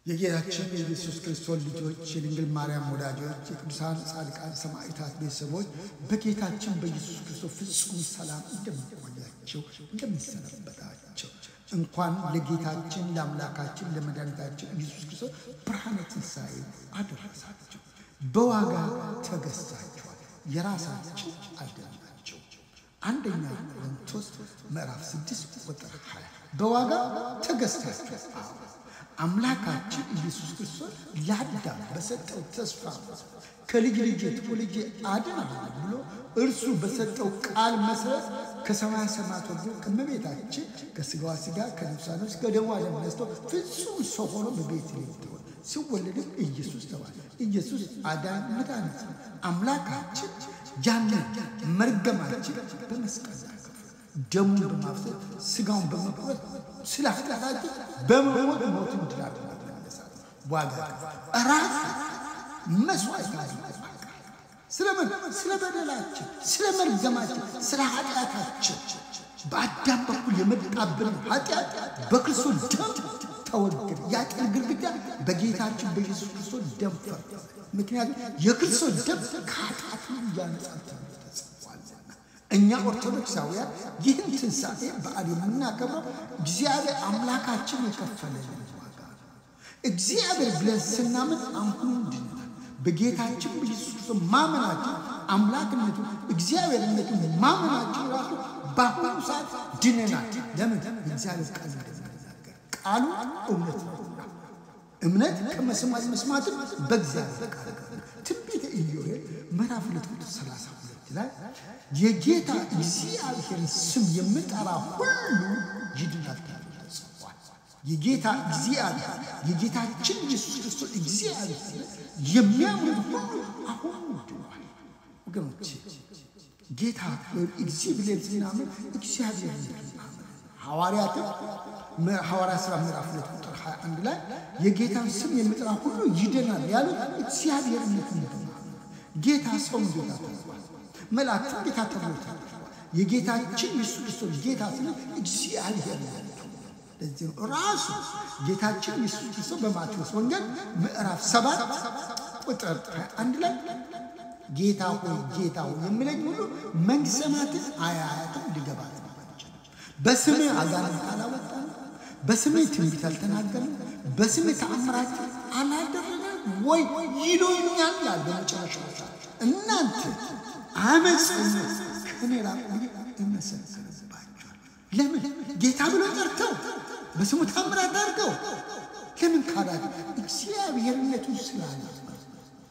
የጌታችን የኢየሱስ ክርስቶስ ልጆች የድንግል ማርያም ወዳጆች የቅዱሳን ጻድቃን ሰማዕታት ቤተሰቦች በጌታችን በኢየሱስ ክርስቶስ ፍጹም ሰላም እንደምትቆያቸው እንደምትሰነበታቸው እንኳን ለጌታችን ለአምላካችን ለመድኃኒታችን ኢየሱስ ክርስቶስ ብርሃነ ትንሣኤ አደረሳችሁ። በዋጋ ተገዝታችኋል፣ የራሳችሁ አይደላችሁ። አንደኛ ቆሮንቶስ ምዕራፍ 6 ቁጥር 20 በዋጋ ተገዝታችኋል። አምላካችን ኢየሱስ ክርስቶስ ለአዳም በሰጠው ተስፋ ከልጅ ልጅ ተወልጄ አድናለሁ ብሎ እርሱ በሰጠው ቃል መሰረት ከሰማይ ሰማያት ወርዶ ከመቤታችን ከስጋዋ ስጋ ከነፍሷ ነፍስ ከደሟ ደም ነስቶ ፍጹም ሰው ሆኖ በቤተልሔም ተወለደ። ሲወለድም ኢየሱስ ተባለ። ኢየሱስ አዳኝ መድኃኒት ነው። አምላካችን ያንን መርገማችን በመስቀል ላይ ደሙን በማፍሰስ ስጋውን በመቁረጥ ስለ ኃጢአታችን በመሞት ሞትን ድል አድርጎ መነሳት ዋጋ ራሱ መስዋዕት አድርጎ ስለ በደላችን ስለ መርገማችን ስለ ኃጢአታችን በአዳም በኩል የመጣብን ኃጢአት በክርስቶስ ደም ተወገደ። ያጥር ግድግዳ በጌታችን በኢየሱስ ክርስቶስ ደም ፈረሰ። ምክንያቱም የክርስቶስ ደም ከኃጢአት ያነጻል። እኛ ኦርቶዶክሳውያን ይህን ትንሣኤ በዓል የምናከብረው እግዚአብሔር አምላካችን የከፈለልን ዋጋ ነው። እግዚአብሔር ብለን ስናምን አሁን ድነናል። በጌታችን በኢየሱስ ክርስቶስ ማመናችን አምላክነቱ እግዚአብሔርነቱ ማመናችን ራሱ በአሁኑ ሰዓት ድነናል። ለምን? እግዚአብሔር ቃል እንደሚናገር ቃሉ እውነት ነውና እምነት ከመስማት መስማትም በእግዚአብሔር ቃል ትንቢተ ኢዮኤል ምዕራፍ 2 ቁጥር 32 ላይ የጌታ እግዚአብሔርን ስም የሚጠራ ሁሉ ይድናል ተብሎ ተጽፏል። የጌታ እግዚአብሔር የጌታችን ኢየሱስ ክርስቶስ እግዚአብሔር የሚያምን ሁሉ አሁን ይድናል። ወገኖቼ ጌታ እግዚአብሔር ስናምን እግዚአብሔር ሐዋርያት ሥራ ምዕራፍ 2 ቁጥር 21 ላይ የጌታን ስም የሚጠራ ሁሉ ይድናል ያሉት እግዚአብሔርነቱን ነው። ጌታ ሰው ጌታ ተባለ። መላእክት ጌታ ተብሎታል። የጌታችን ኢየሱስ ክርስቶስ ጌታ ስለ እግዚአብሔር ነው። ለዚህ ራሱ ጌታችን ኢየሱስ ክርስቶስ በማቴዎስ ወንጌል ምዕራፍ 7 ቁጥር 21 ላይ ጌታ ሆይ የሚለኝ ሁሉ መንግሥተ ሰማያትን አያያትም ሊገባ በስሜ አጋንንት አላወጣም፣ በስሜ ትንቢት አልተናገረም፣ በስሜ ተአምራት አላደረገም ወይ ይሉኛል ያለ በመጨረሻው እናንተ አመጽነት ከኔ ራቁ እመሰክርባችኋል። ለምን ጌታ ብሎ ጠርተው በስሙ ተአምራት አድርገው ለምን ካዳት? እግዚአብሔርነቱን ስላለ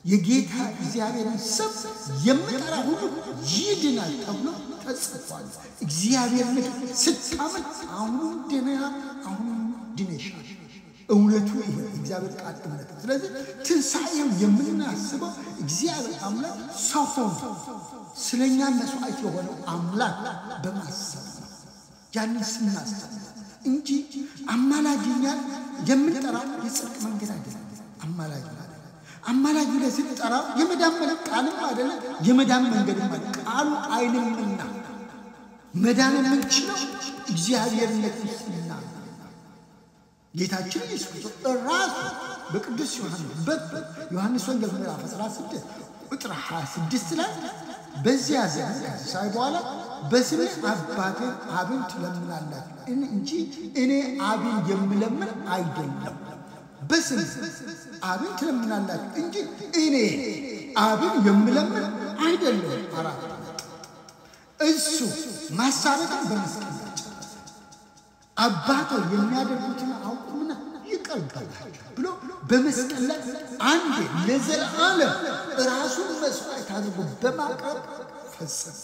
የጌታ እግዚአብሔርን ስም የሚጠራ ሁሉ ይድናል ተብሎ ተጽፏል። እግዚአብሔርነቱን ስታምን አሁን ድነሃል፣ አሁን ድነሻል። እውነቱ ይሄ እግዚአብሔር ቃል እውነት። ስለዚህ ትንሣኤው የምናስበው እግዚአብሔር አምላክ ሰው ሆኖ ስለኛ መስዋዕት የሆነው አምላክ በማሰብ ነው። ያንን ስናስብ እንጂ አማላጅኛል የምንጠራው የጽድቅ መንገድ አይደለም። አማላጅ ለስንጠራ የመዳን ቃልም አይደለም፣ የመዳን መንገድም አይደለም። ቃሉ አይልምና መዳን የምንችለው እግዚአብሔርነቱን ስናምን ጌታችን ኢየሱስ ክርስቶስ ራሱ በቅዱስ ዮሐንስ ወንጌል ምዕራፍ 16 ቁጥር 26 ላይ በዚያ ዘመን ከትንሣኤ በኋላ በስሜ አብን ትለምናላችሁ እንጂ እኔ አብን የምለምን አይደለም። በስሜ አብን ትለምናላችሁ እንጂ እኔ አብን የምለምን አይደለም። አራት እሱ ማሳረቅን በመስቀል አባቶ የሚያደርጉትን አውቁምና ይቅር በላቸው ብሎ በመስቀል ላይ አንዴ ለዘላለም ራሱን መስዋዕት አድርጎ በማቅረብ ፈጸመ።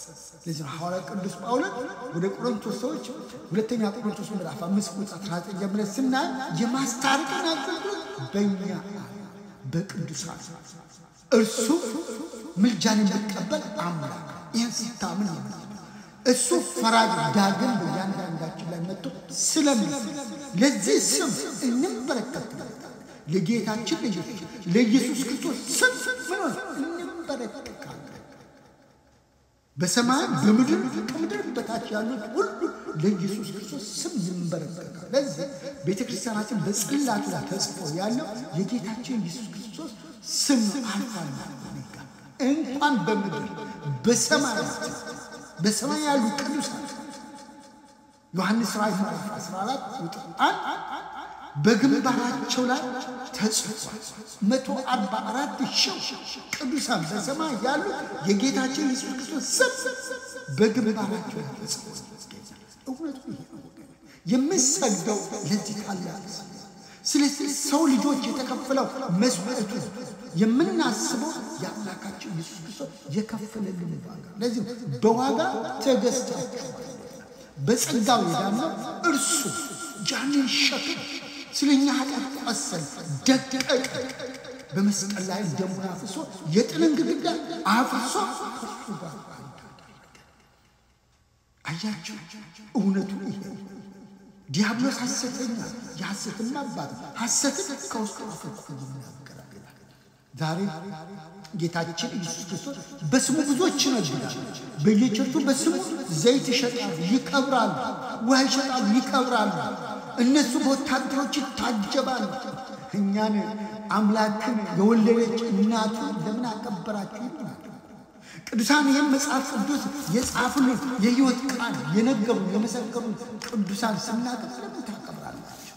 ለዚህ ሐዋርያው ቅዱስ ጳውሎስ ወደ ቆሮንቶስ ሰዎች ሁለተኛ ቆሮንቶስ ምዕራፍ 5 ቁጥር 19 ጀምሮ ስናይ የማስታረቅን አገልግሎት በእኛ በቅዱሳን እርሱ ምልጃን የሚቀበል አምላክ ይህን ስታምን ነው። እሱ ፈራጅ ዳግም በእያንዳንዳችን ላይ መጥቶ ስለሚል ለዚህ ስም እንበረከካለን። ለጌታችን ለኢየሱስ ክርስቶስ ስም እንበረከካለን። በሰማይ በምድር ከምድር በታች ያሉት ሁሉ ለኢየሱስ ክርስቶስ ስም ይንበረከካል። ለዚህ ቤተክርስቲያናችን በጽላቱ ላይ ተጽፎ ያለው የጌታችን ኢየሱስ ክርስቶስ ስም አልፋና ኦሜጋ እንኳን በምድር በሰማይ ያሉ ቅዱሳን ዮሐንስ ራእይ ምዕራፍ 14 ቁጥር 1 በግንባራቸው ላይ ተጽፏል። 144,000 ቅዱሳን በሰማይ ያሉ የጌታችን ኢየሱስ ክርስቶስ ስም በግንባራቸው ላይ ተጽፏል። እውነቱ የምንሰግደው ለዚህ ታላቅ ስለዚህ ሰው ልጆች የተከፈለው መስዋዕቱ የምናስበው የአምላካችን ኢየሱስ ክርስቶስ የከፈለልን ዋጋ። ለዚህ በዋጋ ተገዝታችኋል። በጸጋው የዳነው እርሱ ጃንን ሸክም ስለኛ ኃጢአት ቆሰለ፣ ደቀቀ። በመስቀል ላይ ደሙን አፍሶ የጥልን ግድግዳ አፍሶ ከእርሱ ጋር አያችሁ። እውነቱ ይሄ ዲያብሎስ ሐሰተኛ የሐሰትና አባት ሐሰትን ከውስጡ አፍልቆ ይናገራል። ዛሬ ጌታችን ኢየሱስ ክርስቶስ በስሙ ብዙዎች ይነግዳሉ። በየቸርቹ በስሙ ዘይት ይሸጣሉ፣ ይከብራሉ። ውሃ ይሸጣሉ፣ ይከብራሉ። እነሱ በወታደሮች ይታጀባሉ። እኛን አምላክን የወለደች እናቱ ለምን አከበራችሁ ይሉናል። ቅዱሳን ይህን መጽሐፍ ቅዱስ የጻፉልን የሕይወት ቃል የነገሩን የመሰከሩን ቅዱሳን ስናከብር ለምን ታከብራላችሁ?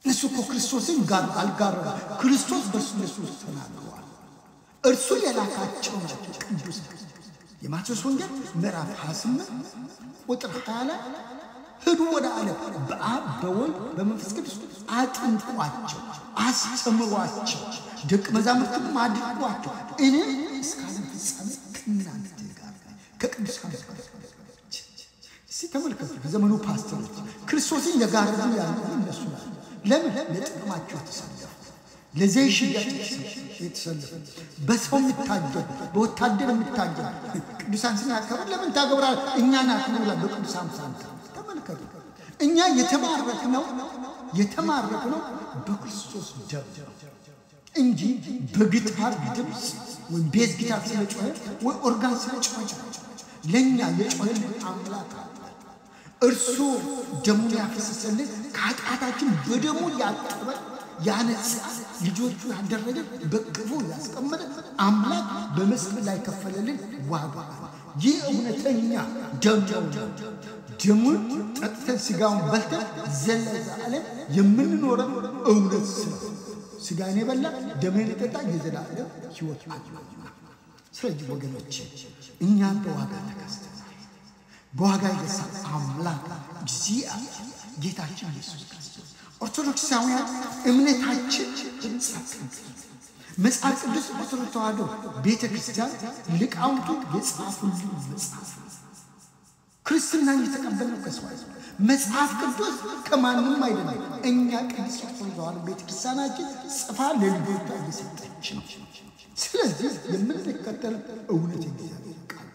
እነሱ እኮ ክርስቶስን አልጋረዱ። ክርስቶስ በእነሱ ውስጥ ተናግረዋል። እርሱ የላካቸው ናቸው ቅዱሳን። የማቴዎስ ወንጌል ምዕራፍ 28 ቁጥር 20 ላይ ሂዱ ወደ ዓለም በአብ በወልድ በመንፈስ ቅዱስ አጥምቋቸው፣ አስተምሯቸው፣ ደቀ መዛሙርትም አድርጓቸው፣ እኔ እስከ ዓለም ፍጻሜ ከእናንተ ጋር ከቅዱሳን ጋር። ተመልከቱ፣ በዘመኑ ፓስተሮች ክርስቶስን የጋረዱ ያሉ እነሱ ናቸው። ለምን? ለጥቅማቸው የተሰለፉ፣ ለዘይት ሽያጭ የተሰለፉ፣ በሰው የምታጀብ በወታደር የምታጀብ ቅዱሳን ስናከብር ለምን ታገብራለህ? እኛን አክብሩ ይላል በቅዱሳን ሳንታ። ተመልከቱ፣ እኛ የተማረክነው በክርስቶስ ደም እንጂ በጊታር ድምፅ ወይ ቤዝ ጊታር ስለጮኸ ወይ ኦርጋን ስለጮኸ ለኛ የጮኸልን አምላክ እርሱ ደሙን ያፈሰሰልን ከኃጢአታችን በደሙ ያጠበ ያነጻ ልጆቹ ያደረገ በቅፉ ያስቀመጠ አምላክ በመስቀል ላይ ከፈለልን ዋጋ። ይህ እውነተኛ ደሙን ጠጥተን ስጋውን በልተን ዘለዓለም የምንኖረው እውነት ስጋን የበላ ደሜን የጠጣ የዘላለም ሕይወት አለው። ስለዚህ ወገኖቼ እኛን በዋጋ ተገዝተናል። በዋጋ የገዛ አምላክ እግዚአብሔር ጌታችን ኢየሱስ ክርስቶስ። ኦርቶዶክሳውያን እምነታችን መጽሐፍ ቅዱስ ኦርቶዶክስ ተዋሕዶ ቤተክርስቲያን ሊቃውንቱ የጻፉልን መጽሐፍ ክርስትናን የተቀበልነው ከሰው መጽሐፍ ቅዱስ ከማንም አይደለም። እኛ ቅዱስ ኦርቶዶክስ ተዋሕዶ ቤተክርስቲያናችን ጽፋ ለልጆቿ እየሰጠች ነው። ስለዚህ የምንከተለው እውነት እግዚአብሔር ቃል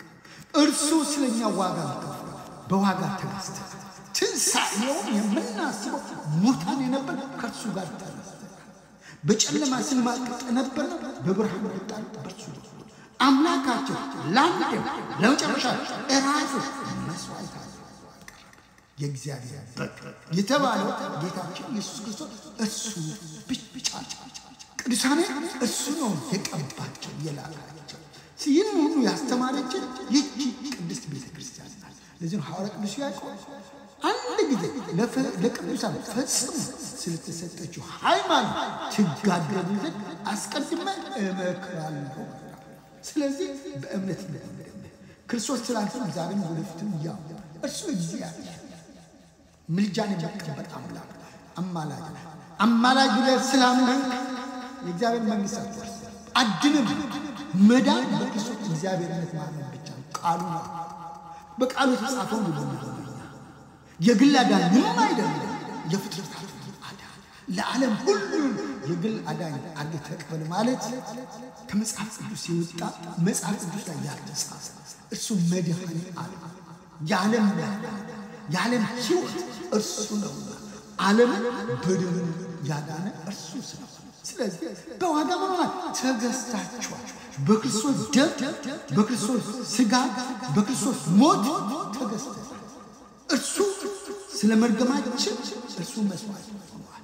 እርሱ ስለኛ ዋጋ ከፍሎ በዋጋ ተገዝተን ትንሣኤውን የምናስበው ሙታን የነበር ከእርሱ ጋር ተነስተን በጨለማ ስንማቅቅ ነበር፣ በብርሃን ወጣን። በእርሱ አምላካችን ለአንዴም ለመጨረሻ እራሱ መስዋዕት የእግዚአብሔር በግ የተባለው ጌታችን ኢየሱስ ክርስቶስ እርሱ ብቻ። ቅዱሳን እርሱ ነው የቀባቸው የላካቸው። ይህን ሁሉ ያስተማረችን ይህች ቅድስት ቤተክርስቲያን ናት። ለዚህ ነው ሐዋርያ ቅዱስ ያዕቆብ አንድ ጊዜ ለቅዱሳን ፈጽሞ ስለተሰጠችው ሃይማኖት ትጋደሉ ዘንድ አስቀድሜ እመክራለሁ። ስለዚህ በእምነት ክርስቶስ ትላንትም ዛሬም ወደፊትም ያው እርሱ እግዚአብሔር ምልጃን የሚቀበል አምላክ አማላጅ ብለህ ስላመንክ የእግዚአብሔር መንግሥት አድንም መዳን በክርስቶስ እግዚአብሔርነት ማመን ብቻ ቃሉ ነው። በቃሉ ተጻፈው ነው። የግል አዳኝም አይደለም፣ የፍጥረታት አዳኝ ለዓለም ሁሉ የግል አዳኝ አለ ተቀበል ማለት ከመጽሐፍ ቅዱስ የወጣ መጽሐፍ ቅዱስ ላይ ያልተጻፈ እርሱ መድኃኒት አለ። የዓለም ሕይወት እርሱ ነው። ዓለም በደሙ ያዳነ እርሱ ነው። ስለዚህ በዋጋ ተገዝታችኋል። በክርስቶስ ደም፣ በክርስቶስ ሥጋ፣ በክርስቶስ ሞት ተገዝተናል። እርሱ ስለ መርገማችን እርሱ መስዋዕት ሆኗል።